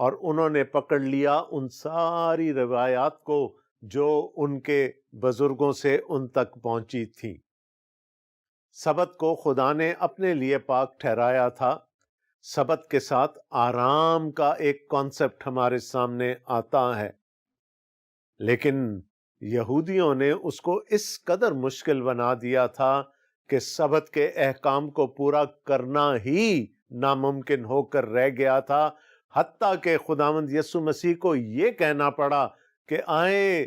اور انہوں نے پکڑ لیا ان ساری روایات کو جو ان کے بزرگوں سے ان تک پہنچی تھی۔ سبت کو خدا نے اپنے لیے پاک ٹھہرایا تھا۔ سبت کے ساتھ آرام کا ایک کانسیپٹ ہمارے سامنے آتا ہے، لیکن یہودیوں نے اس کو اس قدر مشکل بنا دیا تھا کہ سبت کے احکام کو پورا کرنا ہی ناممکن ہو کر رہ گیا تھا، حتیٰ کہ خداوند یسوع مسیح کو یہ کہنا پڑا کہ آئے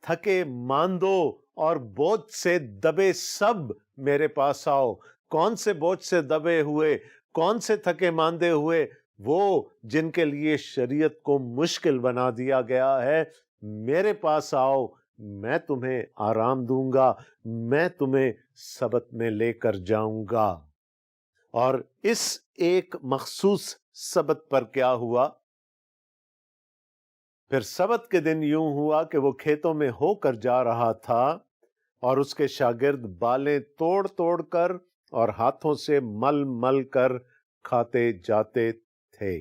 تھکے ماندو اور بوجھ سے دبے سب میرے پاس آؤ۔ کون سے بوجھ سے دبے ہوئے، کون سے تھکے ماندے ہوئے؟ وہ جن کے لیے شریعت کو مشکل بنا دیا گیا ہے، میرے پاس آؤ، میں تمہیں آرام دوں گا، میں تمہیں سبت میں لے کر جاؤں گا۔ اور اس ایک مخصوص سبت پر کیا ہوا؟ پھر سبت کے دن یوں ہوا کہ وہ کھیتوں میں ہو کر جا رہا تھا اور اس کے شاگرد بالیں توڑ توڑ کر اور ہاتھوں سے مل مل کر کھاتے جاتے تھے۔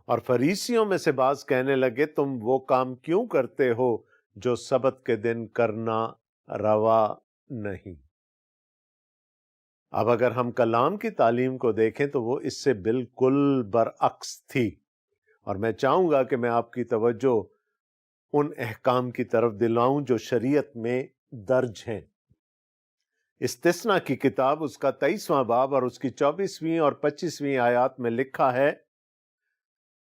اور فریسیوں میں سے بعض کہنے لگے، تم وہ کام کیوں کرتے ہو جو سبت کے دن کرنا روا نہیں؟ اب اگر ہم کلام کی تعلیم کو دیکھیں تو وہ اس سے بالکل برعکس تھی، اور میں چاہوں گا کہ میں آپ کی توجہ ان احکام کی طرف دلاؤں جو شریعت میں درج ہیں۔ استثنا کی کتاب اس کا 23واں باب اور اس کی 24ویں اور 25ویں آیات میں لکھا ہے،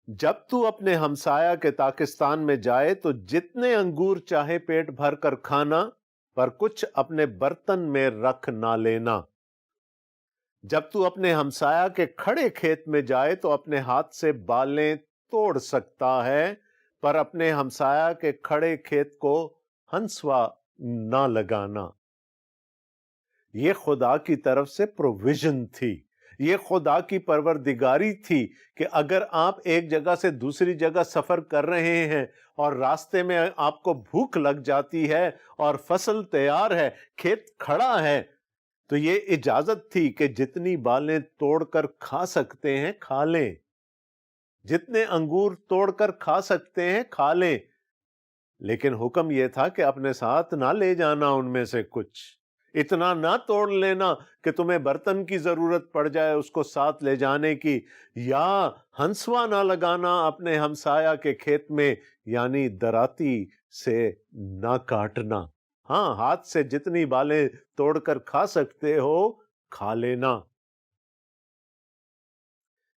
جب تو اپنے ہمسایہ کے تاکستان میں جائے تو جتنے انگور چاہے پیٹ بھر کر کھانا، پر کچھ اپنے برتن میں رکھ نہ لینا۔ جب تو اپنے ہمسایہ کے کھڑے کھیت میں جائے تو اپنے ہاتھ سے بالیں توڑ سکتا ہے، پر اپنے ہمسایہ کے کھڑے کھیت کو ہنسوا نہ لگانا۔ یہ خدا کی طرف سے پروویژن تھی، یہ خدا کی پروردگاری تھی کہ اگر آپ ایک جگہ سے دوسری جگہ سفر کر رہے ہیں اور راستے میں آپ کو بھوک لگ جاتی ہے اور فصل تیار ہے، کھیت کھڑا ہے، تو یہ اجازت تھی کہ جتنی بالیں توڑ کر کھا سکتے ہیں کھا لیں، جتنے انگور توڑ کر کھا سکتے ہیں کھا لیں، لیکن حکم یہ تھا کہ اپنے ساتھ نہ لے جانا ان میں سے کچھ، اتنا نہ توڑ لینا کہ تمہیں برتن کی ضرورت پڑ جائے اس کو ساتھ لے جانے کی، یا ہنسوا نہ لگانا اپنے ہمسایہ کے کھیت میں، یعنی دراتی سے نہ کاٹنا۔ ہاں، ہاتھ سے جتنی بالیں توڑ کر کھا سکتے ہو کھا لینا۔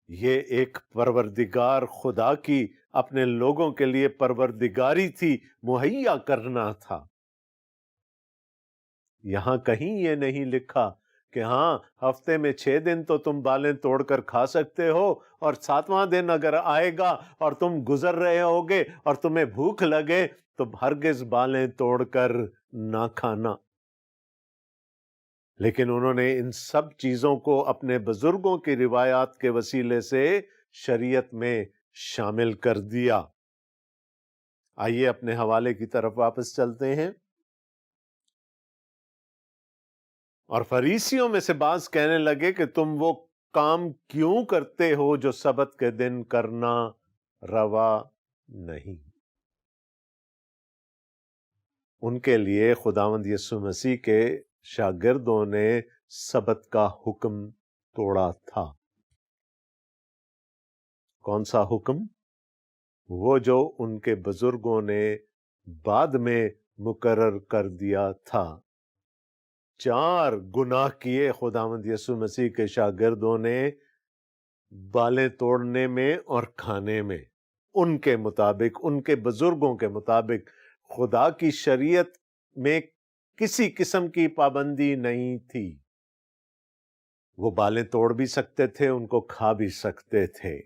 یہ ایک پروردگار خدا کی اپنے لوگوں کے لیے پروردگاری تھی، مہیا کرنا تھا۔ یہاں کہیں یہ نہیں لکھا کہ ہاں ہفتے میں 6 دن تو تم بالیں توڑ کر کھا سکتے ہو، اور 7واں دن اگر آئے گا اور تم گزر رہے ہوگے اور تمہیں بھوک لگے تو ہرگز بالیں توڑ کر نہ کھانا۔ لیکن انہوں نے ان سب چیزوں کو اپنے بزرگوں کی روایات کے وسیلے سے شریعت میں شامل کر دیا۔ آئیے اپنے حوالے کی طرف واپس چلتے ہیں۔ اور فریسیوں میں سے بعض کہنے لگے کہ تم وہ کام کیوں کرتے ہو جو سبت کے دن کرنا روا نہیں؟ ان کے لیے خداوند یسوع مسیح کے شاگردوں نے سبت کا حکم توڑا تھا۔ کون سا حکم؟ وہ جو ان کے بزرگوں نے بعد میں مقرر کر دیا تھا۔ 4 گناہ کیے خداوند یسوع مسیح کے شاگردوں نے بالیں توڑنے میں اور کھانے میں، ان کے مطابق، ان کے بزرگوں کے مطابق۔ خدا کی شریعت میں کسی قسم کی پابندی نہیں تھی، وہ بالیں توڑ بھی سکتے تھے، ان کو کھا بھی سکتے تھے۔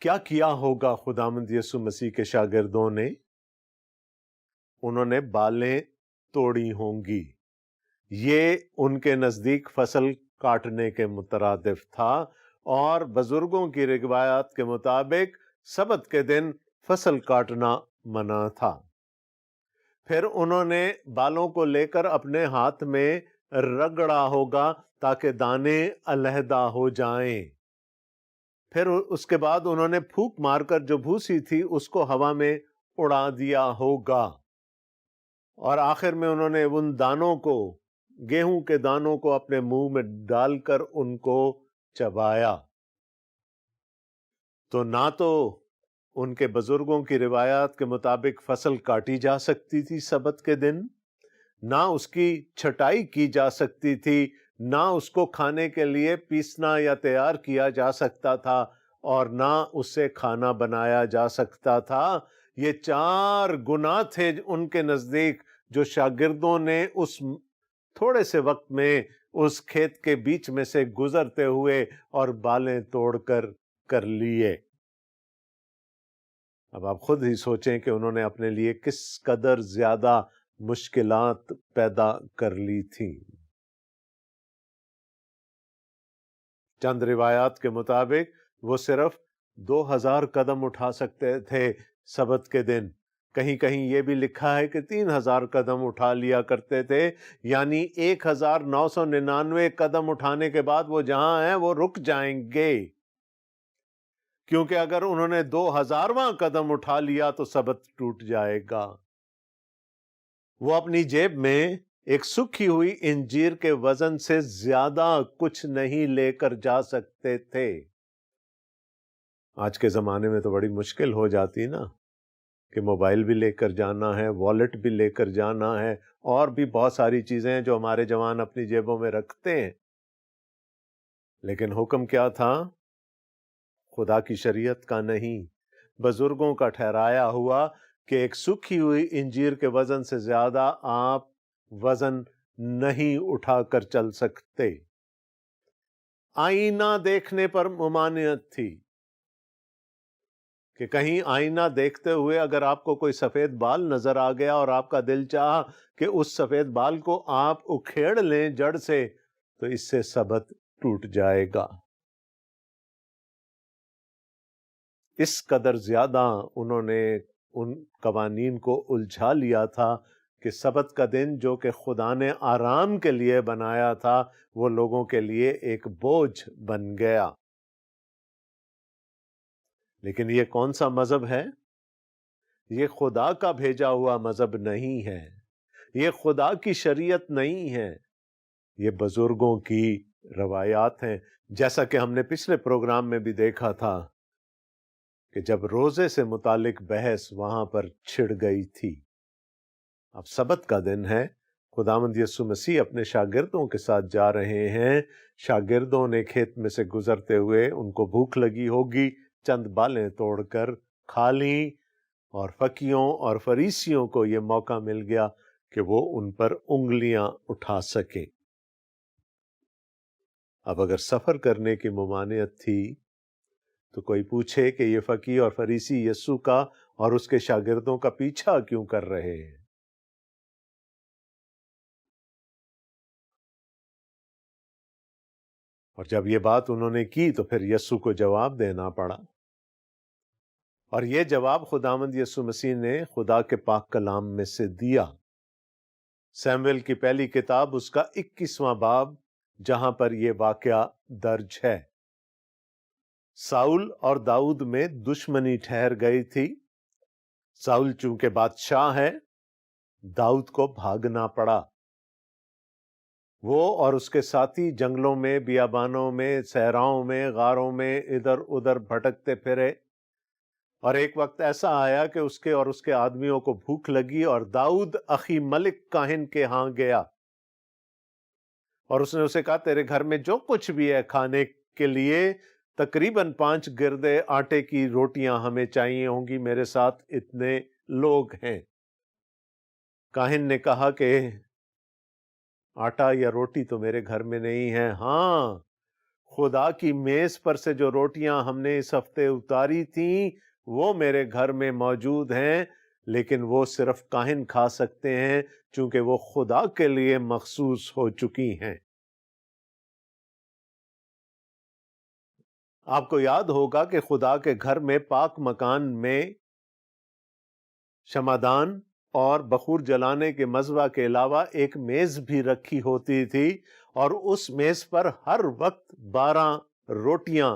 کیا کیا ہوگا خداوند یسوع مسیح کے شاگردوں نے؟ انہوں نے بالیں توڑی ہوں گی۔ یہ ان کے نزدیک فصل کاٹنے کے مترادف تھا، اور بزرگوں کی روایات کے مطابق سبت کے دن فصل کاٹنا منع تھا۔ پھر انہوں نے بالوں کو لے کر اپنے ہاتھ میں رگڑا ہوگا تاکہ دانے علیحدہ ہو جائیں۔ پھر اس کے بعد انہوں نے پھونک مار کر جو بھوسی تھی اس کو ہوا میں اڑا دیا ہوگا، اور آخر میں انہوں نے ان دانوں کو، گیہوں کے دانوں کو اپنے منہ میں ڈال کر ان کو چبایا۔ تو نہ تو ان کے بزرگوں کی روایات کے مطابق فصل کاٹی جا سکتی تھی سبت کے دن، نہ اس کی چھٹائی کی جا سکتی تھی، نہ اس کو کھانے کے لیے پیسنا یا تیار کیا جا سکتا تھا، اور نہ اس سے کھانا بنایا جا سکتا تھا۔ یہ 4 گناہ تھے ان کے نزدیک جو شاگردوں نے اس تھوڑے سے وقت میں اس کھیت کے بیچ میں سے گزرتے ہوئے اور بالیں توڑ کر لیے۔ اب آپ خود ہی سوچیں کہ انہوں نے اپنے لیے کس قدر زیادہ مشکلات پیدا کر لی تھیں۔ چند روایات کے مطابق وہ صرف 2000 قدم اٹھا سکتے تھے سبت کے دن، کہیں کہیں یہ بھی لکھا ہے کہ 3000 قدم اٹھا لیا کرتے تھے، یعنی 1999 قدم اٹھانے کے بعد وہ جہاں ہیں وہ رک جائیں گے، کیونکہ اگر انہوں نے 2000واں قدم اٹھا لیا تو سبت ٹوٹ جائے گا۔ وہ اپنی جیب میں ایک سوکھی ہوئی انجیر کے وزن سے زیادہ کچھ نہیں لے کر جا سکتے تھے۔ آج کے زمانے میں تو بڑی مشکل ہو جاتی نا، کہ موبائل بھی لے کر جانا ہے، والیٹ بھی لے کر جانا ہے، اور بھی بہت ساری چیزیں ہیں جو ہمارے جوان اپنی جیبوں میں رکھتے ہیں۔ لیکن حکم کیا تھا؟ خدا کی شریعت کا نہیں، بزرگوں کا ٹھہرایا ہوا کہ ایک سوکھی ہوئی انجیر کے وزن سے زیادہ آپ وزن نہیں اٹھا کر چل سکتے۔ آئینہ دیکھنے پر ممانعت تھی کہ کہیں آئینہ دیکھتے ہوئے اگر آپ کو کوئی سفید بال نظر آ گیا اور آپ کا دل چاہا کہ اس سفید بال کو آپ اکھیڑ لیں جڑ سے، تو اس سے سبت ٹوٹ جائے گا۔ اس قدر زیادہ انہوں نے ان قوانین کو الجھا لیا تھا کہ سبت کا دن جو کہ خدا نے آرام کے لیے بنایا تھا، وہ لوگوں کے لیے ایک بوجھ بن گیا۔ لیکن یہ کون سا مذہب ہے؟ یہ خدا کا بھیجا ہوا مذہب نہیں ہے، یہ خدا کی شریعت نہیں ہے، یہ بزرگوں کی روایات ہیں۔ جیسا کہ ہم نے پچھلے پروگرام میں بھی دیکھا تھا کہ جب روزے سے متعلق بحث وہاں پر چھڑ گئی تھی۔ اب سبت کا دن ہے، خداوند یسوع مسیح اپنے شاگردوں کے ساتھ جا رہے ہیں، شاگردوں نے کھیت میں سے گزرتے ہوئے ان کو بھوک لگی ہوگی، چند بالیں توڑ کر کھا لیں، اور فقیوں اور فریسیوں کو یہ موقع مل گیا کہ وہ ان پر انگلیاں اٹھا سکیں۔ اب اگر سفر کرنے کی ممانعت تھی تو کوئی پوچھے کہ یہ فقی اور فریسی یسوع کا اور اس کے شاگردوں کا پیچھا کیوں کر رہے ہیں؟ اور جب یہ بات انہوں نے کی تو پھر یسوع کو جواب دینا پڑا، اور یہ جواب خداوند یسوع مسیح نے خدا کے پاک کلام میں سے دیا۔ سیموئیل کی پہلی کتاب اس کا 21واں باب، جہاں پر یہ واقعہ درج ہے۔ ساؤل اور داؤد میں دشمنی ٹھہر گئی تھی۔ ساؤل چونکہ بادشاہ ہے، داؤد کو بھاگنا پڑا۔ وہ اور اس کے ساتھی جنگلوں میں، بیابانوں میں، صحراؤں میں، غاروں میں ادھر ادھر بھٹکتے پھرے، اور ایک وقت ایسا آیا کہ اس کے اور اس کے آدمیوں کو بھوک لگی، اور داؤد اخی ملک کاہن کے ہاں گیا، اور اس نے اسے کہا تیرے گھر میں جو کچھ بھی ہے کھانے کے لیے، تقریباً 5 گردے آٹے کی روٹیاں ہمیں چاہیے ہوں گی، میرے ساتھ اتنے لوگ ہیں۔ کاہن نے کہا کہ آٹا یا روٹی تو میرے گھر میں نہیں ہے، ہاں خدا کی میز پر سے جو روٹیاں ہم نے اس ہفتے اتاری تھیں وہ میرے گھر میں موجود ہیں، لیکن وہ صرف کاہن کھا سکتے ہیں چونکہ وہ خدا کے لیے مخصوص ہو چکی ہیں۔ آپ کو یاد ہوگا کہ خدا کے گھر میں پاک مکان میں شمعدان اور بخور جلانے کے مذبح کے علاوہ ایک میز بھی رکھی ہوتی تھی، اور اس میز پر ہر وقت 12 روٹیاں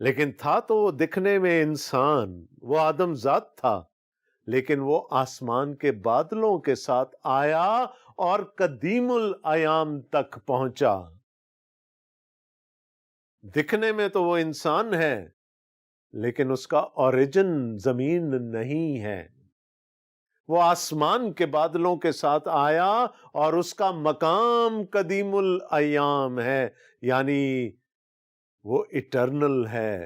لیکن تھا تو وہ دکھنے میں انسان، وہ آدم ذات تھا، لیکن وہ آسمان کے بادلوں کے ساتھ آیا اور قدیم الایام تک پہنچا۔ دکھنے میں تو وہ انسان ہے، لیکن اس کا اوریجن زمین نہیں ہے۔ وہ آسمان کے بادلوں کے ساتھ آیا اور اس کا مقام قدیم الایام ہے، یعنی وہ اٹرنل ہے،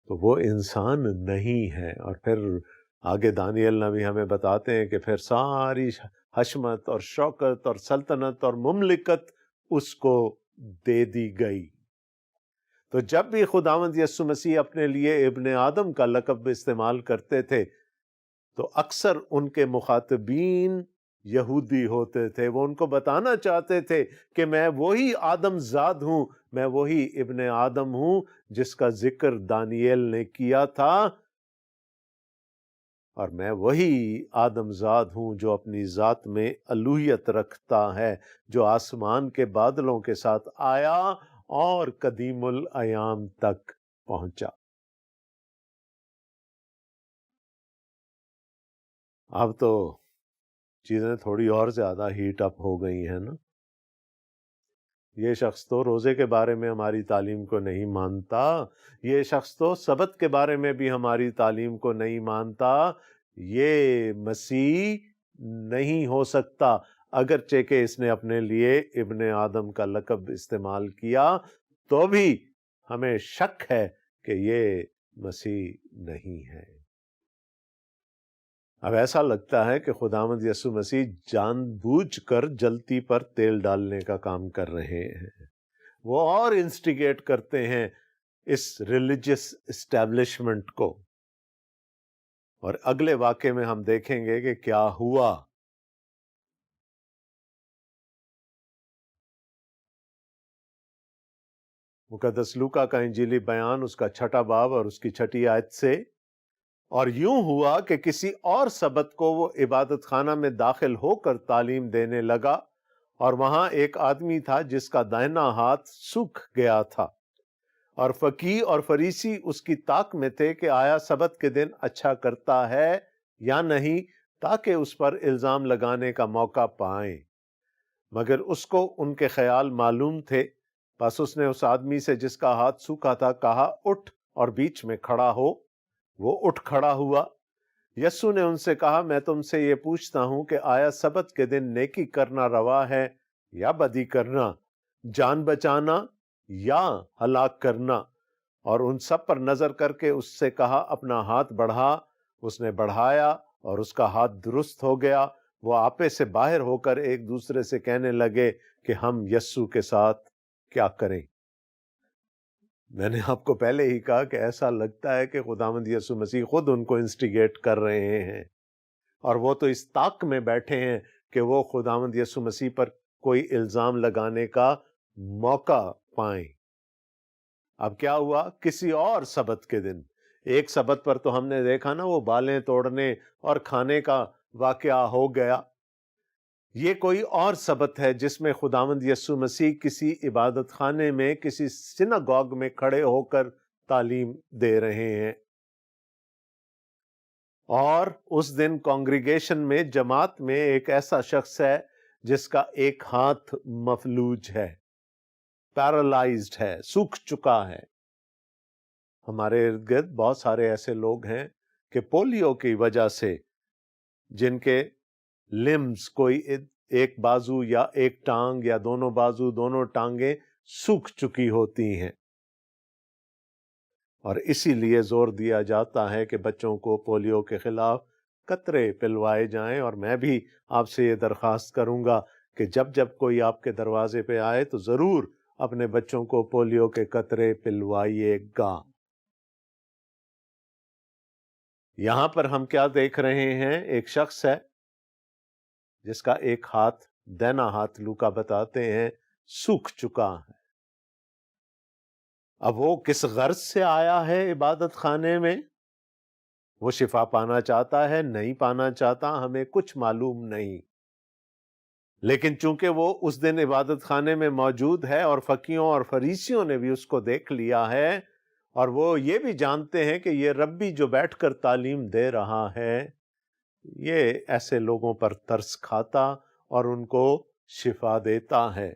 تو وہ انسان نہیں ہے۔ اور پھر آگے دانیال نبی ہمیں بتاتے ہیں کہ پھر ساری حشمت اور شوکت اور سلطنت اور مملکت اس کو دے دی گئی۔ تو جب بھی خداوند یسوع مسیح اپنے لیے ابن آدم کا لقب استعمال کرتے تھے تو اکثر ان کے مخاطبین یہودی ہوتے تھے۔ وہ ان کو بتانا چاہتے تھے کہ میں وہی آدم زاد ہوں، میں وہی ابن آدم ہوں جس کا ذکر دانیال نے کیا تھا، اور میں وہی آدم زاد ہوں جو اپنی ذات میں الوہیت رکھتا ہے، جو آسمان کے بادلوں کے ساتھ آیا اور قدیم الایام تک پہنچا۔ اب تو چیزیں تھوڑی اور زیادہ ہیٹ اپ ہو گئی ہیں نا۔ یہ شخص تو روزے کے بارے میں ہماری تعلیم کو نہیں مانتا، یہ شخص تو سبت کے بارے میں بھی ہماری تعلیم کو نہیں مانتا، یہ مسیح نہیں ہو سکتا، اگرچہ کہ اس نے اپنے لیے ابن آدم کا لقب استعمال کیا تو بھی ہمیں شک ہے کہ یہ مسیح نہیں ہے۔ اب ایسا لگتا ہے کہ خداوند یسوع مسیح جان بوجھ کر جلتی پر تیل ڈالنے کا کام کر رہے ہیں، وہ اور انسٹیگیٹ کرتے ہیں اس ریلیجس اسٹیبلشمنٹ کو، اور اگلے واقعے میں ہم دیکھیں گے کہ کیا ہوا۔ مقدس لوکا کا انجیلی بیان اس کا 6 باب اور اس کی 6 آیت سے، اور یوں ہوا کہ کسی اور سبت کو وہ عبادت خانہ میں داخل ہو کر تعلیم دینے لگا، اور وہاں ایک آدمی تھا جس کا دائنا ہاتھ سوکھ گیا تھا، اور فقیہ اور فریسی اس کی طاق میں تھے کہ آیا سبت کے دن اچھا کرتا ہے یا نہیں، تاکہ اس پر الزام لگانے کا موقع پائیں۔ مگر اس کو ان کے خیال معلوم تھے، بس اس نے اس آدمی سے جس کا ہاتھ سوکھا تھا کہا، اٹھ اور بیچ میں کھڑا ہو۔ وہ اٹھ کھڑا ہوا۔ یسوع نے ان سے کہا، میں تم سے یہ پوچھتا ہوں کہ آیا سبت کے دن نیکی کرنا روا ہے یا بدی کرنا، جان بچانا یا ہلاک کرنا؟ اور ان سب پر نظر کر کے اس سے کہا، اپنا ہاتھ بڑھا۔ اس نے بڑھایا اور اس کا ہاتھ درست ہو گیا۔ وہ آپے سے باہر ہو کر ایک دوسرے سے کہنے لگے کہ ہم یسوع کے ساتھ کیا کریں؟ میں نے آپ کو پہلے ہی کہا کہ ایسا لگتا ہے کہ خداوند یسوع مسیح خود ان کو انسٹیگیٹ کر رہے ہیں، اور وہ تو اس طاق میں بیٹھے ہیں کہ وہ خداوند یسوع مسیح پر کوئی الزام لگانے کا موقع پائیں۔ اب کیا ہوا؟ کسی اور سبت کے دن، ایک سبت پر تو ہم نے دیکھا نا وہ بالیں توڑنے اور کھانے کا واقعہ ہو گیا، یہ کوئی اور سبت ہے جس میں خداوند یسوع مسیح کسی عبادت خانے میں، کسی سیناگوگ میں کھڑے ہو کر تعلیم دے رہے ہیں، اور اس دن کانگریگیشن میں، جماعت میں ایک ایسا شخص ہے جس کا ایک ہاتھ مفلوج ہے، پیرالائزڈ ہے، سوکھ چکا ہے۔ ہمارے ارد گرد بہت سارے ایسے لوگ ہیں کہ پولیو کی وجہ سے جن کے لمز، کوئی ایک بازو یا ایک ٹانگ یا دونوں بازو، دونوں ٹانگیں سوکھ چکی ہوتی ہیں، اور اسی لیے زور دیا جاتا ہے کہ بچوں کو پولیو کے خلاف قطرے پلوائے جائیں۔ اور میں بھی آپ سے یہ درخواست کروں گا کہ جب جب کوئی آپ کے دروازے پہ آئے تو ضرور اپنے بچوں کو پولیو کے قطرے پلوائیے گا۔ یہاں پر ہم کیا دیکھ رہے ہیں؟ ایک شخص ہے جس کا ایک ہاتھ، دائنا ہاتھ، لوکا بتاتے ہیں سوکھ چکا ہے۔ اب وہ کس غرض سے آیا ہے عبادت خانے میں؟ وہ شفا پانا چاہتا ہے، نہیں پانا چاہتا، ہمیں کچھ معلوم نہیں، لیکن چونکہ وہ اس دن عبادت خانے میں موجود ہے اور فقیوں اور فریسیوں نے بھی اس کو دیکھ لیا ہے، اور وہ یہ بھی جانتے ہیں کہ یہ ربی جو بیٹھ کر تعلیم دے رہا ہے یہ ایسے لوگوں پر ترس کھاتا اور ان کو شفا دیتا ہے۔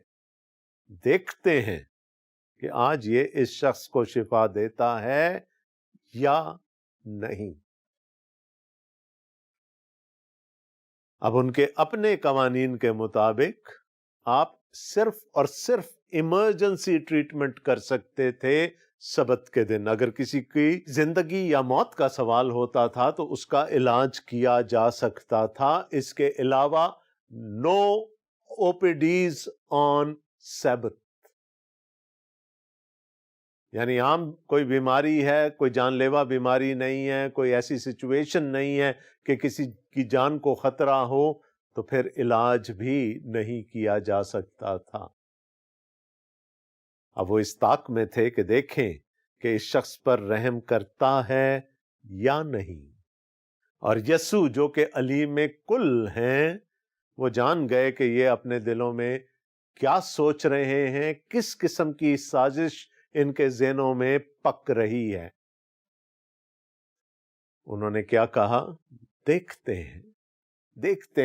دیکھتے ہیں کہ آج یہ اس شخص کو شفا دیتا ہے یا نہیں۔ اب ان کے اپنے قوانین کے مطابق آپ صرف اور صرف ایمرجنسی ٹریٹمنٹ کر سکتے تھے سبت کے دن۔ اگر کسی کی زندگی یا موت کا سوال ہوتا تھا تو اس کا علاج کیا جا سکتا تھا، اس کے علاوہ نو او پی ڈیز آن سبت۔ یعنی عام کوئی بیماری ہے، کوئی جان لیوا بیماری نہیں ہے، کوئی ایسی سچویشن نہیں ہے کہ کسی کی جان کو خطرہ ہو تو پھر علاج بھی نہیں کیا جا سکتا تھا۔ اب وہ اس طاق میں تھے کہ دیکھیں کہ اس شخص پر رحم کرتا ہے یا نہیں، اور یسوع جو کہ علیم کل ہیں وہ جان گئے کہ یہ اپنے دلوں میں کیا سوچ رہے ہیں، کس قسم کی سازش ان کے ذہنوں میں پک رہی ہے۔ انہوں نے کیا کہا؟ دیکھتے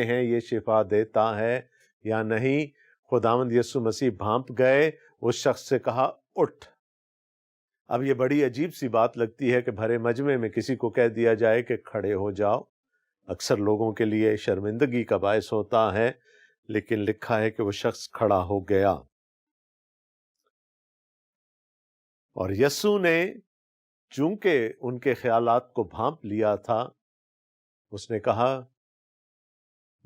ہیں یہ شفا دیتا ہے یا نہیں۔ خداوند یسوع مسیح بھانپ گئے، اس شخص سے کہا اٹھ۔ اب یہ بڑی عجیب سی بات لگتی ہے کہ بھرے مجمع میں کسی کو کہہ دیا جائے کہ کھڑے ہو جاؤ، اکثر لوگوں کے لیے شرمندگی کا باعث ہوتا ہے، لیکن لکھا ہے کہ وہ شخص کھڑا ہو گیا، اور یسوع نے چونکہ ان کے خیالات کو بھانپ لیا تھا، اس نے کہا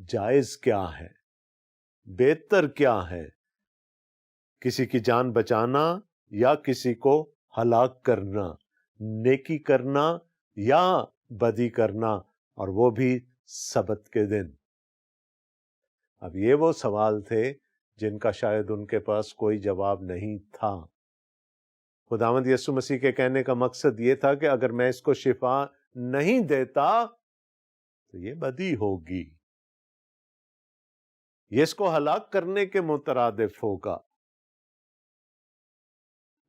جائز کیا ہے، بہتر کیا ہے، کسی کی جان بچانا یا کسی کو ہلاک کرنا، نیکی کرنا یا بدی کرنا، اور وہ بھی سبت کے دن۔ اب یہ وہ سوال تھے جن کا شاید ان کے پاس کوئی جواب نہیں تھا۔ خداوند یسوع مسیح کے کہنے کا مقصد یہ تھا کہ اگر میں اس کو شفا نہیں دیتا تو یہ بدی ہوگی، یہ اس کو ہلاک کرنے کے مترادف ہوگا،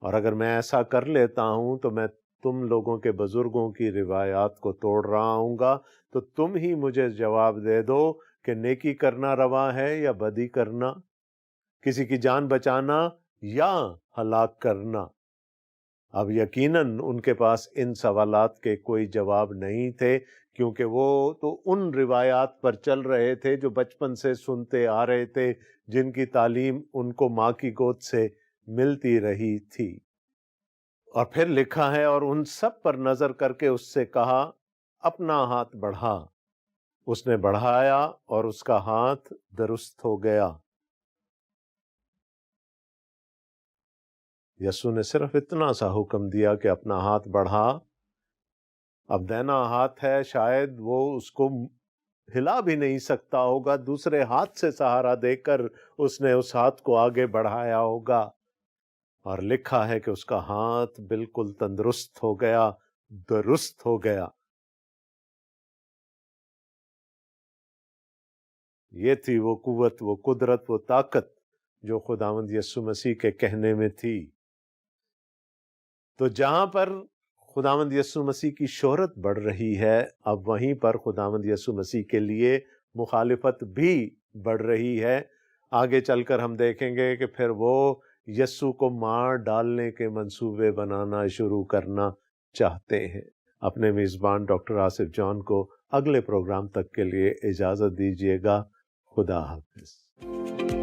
اور اگر میں ایسا کر لیتا ہوں تو میں تم لوگوں کے بزرگوں کی روایات کو توڑ رہا ہوں گا، تو تم ہی مجھے جواب دے دو کہ نیکی کرنا روا ہے یا بدی کرنا، کسی کی جان بچانا یا ہلاک کرنا۔ اب یقیناً ان کے پاس ان سوالات کے کوئی جواب نہیں تھے، کیونکہ وہ تو ان روایات پر چل رہے تھے جو بچپن سے سنتے آ رہے تھے، جن کی تعلیم ان کو ماں کی گود سے ملتی رہی تھی۔ اور پھر لکھا ہے اور ان سب پر نظر کر کے اس سے کہا اپنا ہاتھ بڑھا۔ اس نے بڑھایا اور اس کا ہاتھ درست ہو گیا۔ یسوع نے صرف اتنا سا حکم دیا کہ اپنا ہاتھ بڑھا۔ اب دینا ہاتھ ہے، شاید وہ اس کو ہلا بھی نہیں سکتا ہوگا، دوسرے ہاتھ سے سہارا دے کر اس نے اس ہاتھ کو آگے بڑھایا ہوگا، اور لکھا ہے کہ اس کا ہاتھ بالکل تندرست ہو گیا، درست ہو گیا۔ یہ تھی وہ قوت، وہ قدرت، وہ طاقت جو خداوند یسوع مسیح کے کہنے میں تھی۔ تو جہاں پر خداوند یسوع مسیح کی شہرت بڑھ رہی ہے، اب وہیں پر خداوند یسوع مسیح کے لیے مخالفت بھی بڑھ رہی ہے۔ آگے چل کر ہم دیکھیں گے کہ پھر وہ یسوع کو مار ڈالنے کے منصوبے بنانا شروع کرنا چاہتے ہیں۔ اپنے میزبان ڈاکٹر آصف جان کو اگلے پروگرام تک کے لیے اجازت دیجیے گا۔ خدا حافظ۔